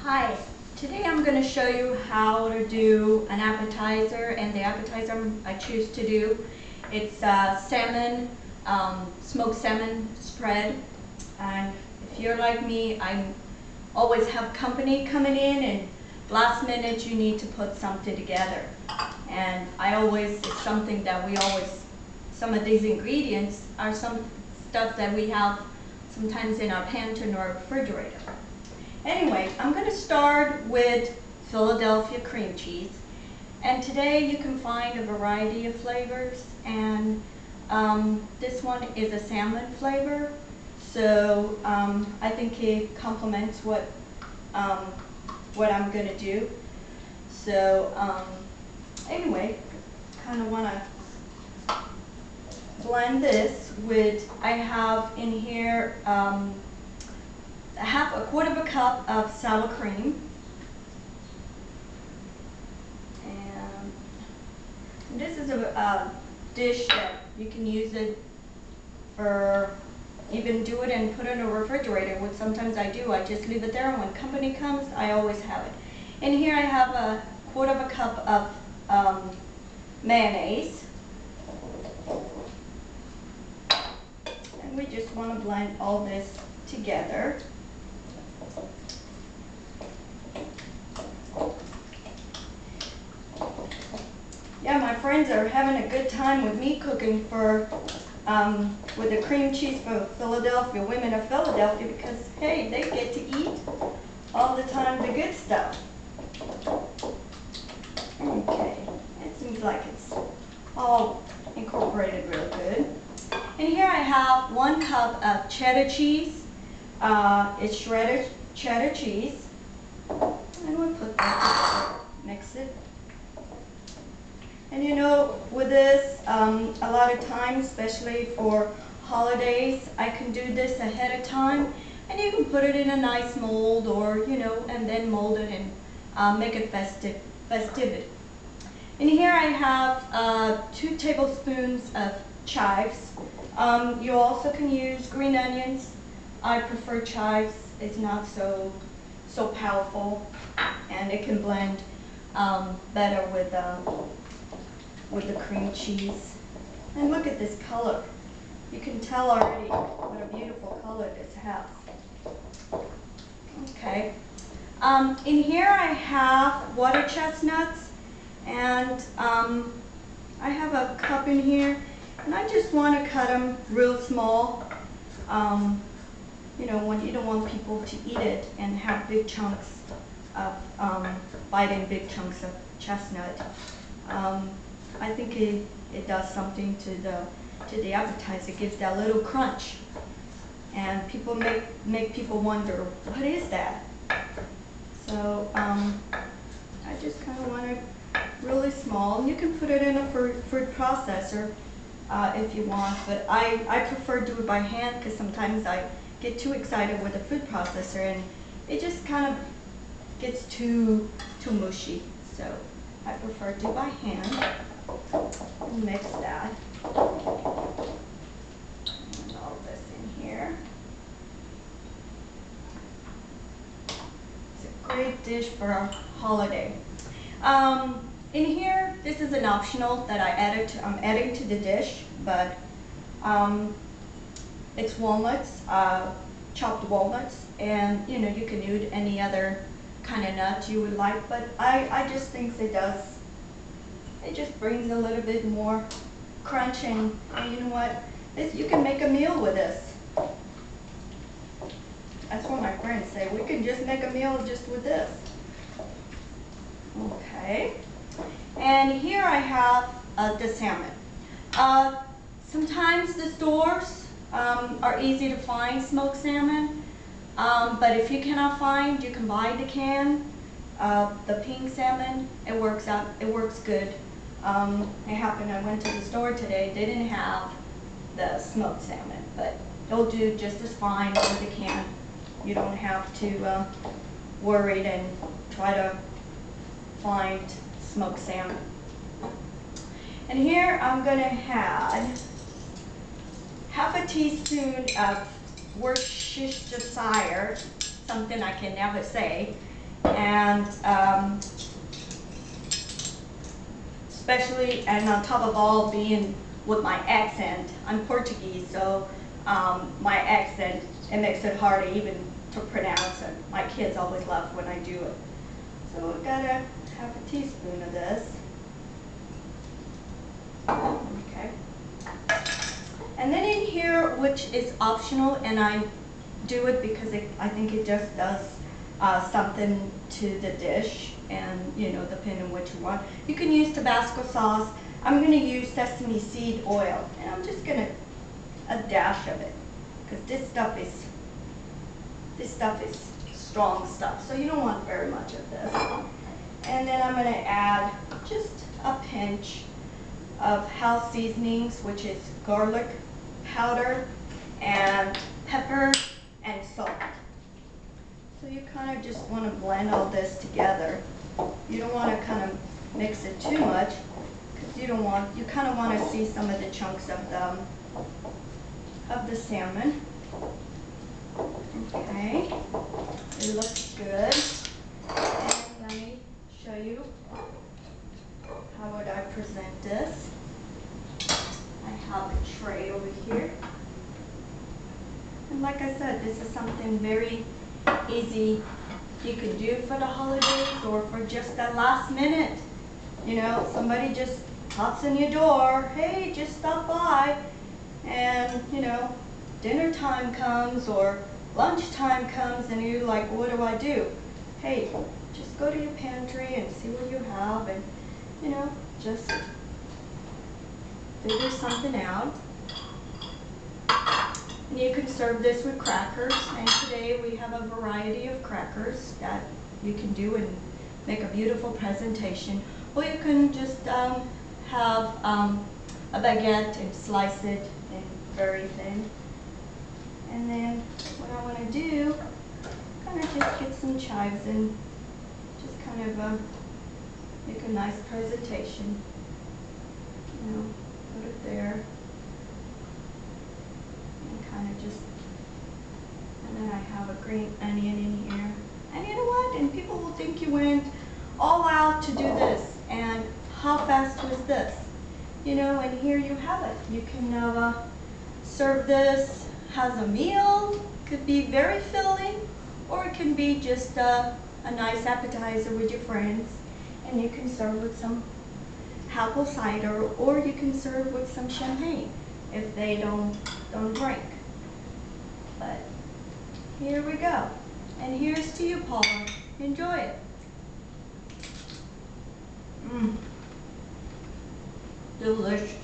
Hi, today I'm going to show you how to do an appetizer, and the appetizer I choose to do, it's salmon, smoked salmon spread. And if you're like me, I always have company coming in, and last minute you need to put something together. And it's something that some of these ingredients are some stuff that we have sometimes in our pantry or refrigerator. Anyway, I'm going to start with Philadelphia cream cheese. And today you can find a variety of flavors. And this one is a salmon flavor. So I think it complements what I'm going to do. So anyway, kind of want to blend this with, I have in here a quarter of a cup of sour cream, and this is a dish that you can use it for, even do it and put it in a refrigerator, which sometimes I do. I just leave it there, and when company comes, I always have it. In here I have a quarter of a cup of mayonnaise, and we just want to blend all this together. Yeah, my friends are having a good time with me cooking with the cream cheese for Philadelphia, women of Philadelphia, because hey, they get to eat all the time the good stuff. Okay, it seems like it's all incorporated real good. And here I have 1 cup of cheddar cheese. It's shredded cheddar cheese. And we'll put that together, mix it. And you know, with this, a lot of times, especially for holidays, I can do this ahead of time, and you can put it in a nice mold, or and then mold it and make it festive. And here I have 2 tablespoons of chives. You also can use green onions. I prefer chives. It's not so powerful, and it can blend better with the cream cheese. And look at this color. You can tell already what a beautiful color this has. Okay. In here I have water chestnuts, and I have a cup in here, and I just want to cut them real small. When you don't want people to eat it and have big chunks of biting big chunks of chestnut. I think it does something to the appetizer. It gives that little crunch, and people make people wonder, what is that? So I just kind of want it really small. You can put it in a food processor if you want, but I prefer to do it by hand, because sometimes I get too excited with a food processor and it just kind of gets too mushy. So I prefer to do by hand. Mix that. And all this in here. It's a great dish for a holiday. In here, this is an optional that I'm adding to the dish, but it's walnuts, chopped walnuts, and you can use any other kind of nut you would like, but I just think it just brings a little bit more crunch, and you know what? You can make a meal with this. That's what my friends say. We can just make a meal just with this. Okay. And here I have the salmon. Sometimes the stores are easy to find smoked salmon, but if you cannot find, you can buy the can. The pink salmon, it works good. I went to the store today, they didn't have the smoked salmon, but it'll do just as fine with the can. You don't have to worry and try to find smoked salmon. And here I'm going to add half a teaspoon of Worcestershire, something I can never say, And especially, and on top of all being with my accent, I'm Portuguese, so my accent, it makes it hard even to pronounce it. My kids always laugh when I do it. So we've got to have a teaspoon of this. Okay. And then in here, which is optional, and I do it because I think it just does something to the dish, and depending on what you want. You can use Tabasco sauce. I'm going to use sesame seed oil, and I'm just going to a dash of it, because this stuff is strong stuff, so you don't want very much of this. And then I'm going to add just a pinch of house seasonings, which is garlic powder and pepper and salt. So you kind of just want to blend all this together. You don't want to kind of mix it too much, because you kind of want to see some of the chunks of the salmon. Okay, it looks good. And let me show you how would I present this. I have a tray over here. And like I said, this is something very easy you could do for the holidays or for just that last minute. Somebody just pops in your door, hey, just stop by, and dinner time comes or lunch time comes and you're like, what do I do? Hey, just go to your pantry and see what you have, and just figure something out. And you can serve this with crackers, and today we have a variety of crackers that you can do and make a beautiful presentation. Or you can just have a baguette and slice it in very thin. And then what I want to do, kind of just get some chives and just kind of make a nice presentation. Put it there. Kind of just, and then I have a green onion in here. And you know what? And people will think you went all out to do this. And how fast was this? And here you have it. You can serve this as a meal. Could be very filling, or it can be just a nice appetizer with your friends. And you can serve with some apple cider, or you can serve with some champagne if they don't drink. But here we go. And here's to you, Paula. Enjoy it. Delicious.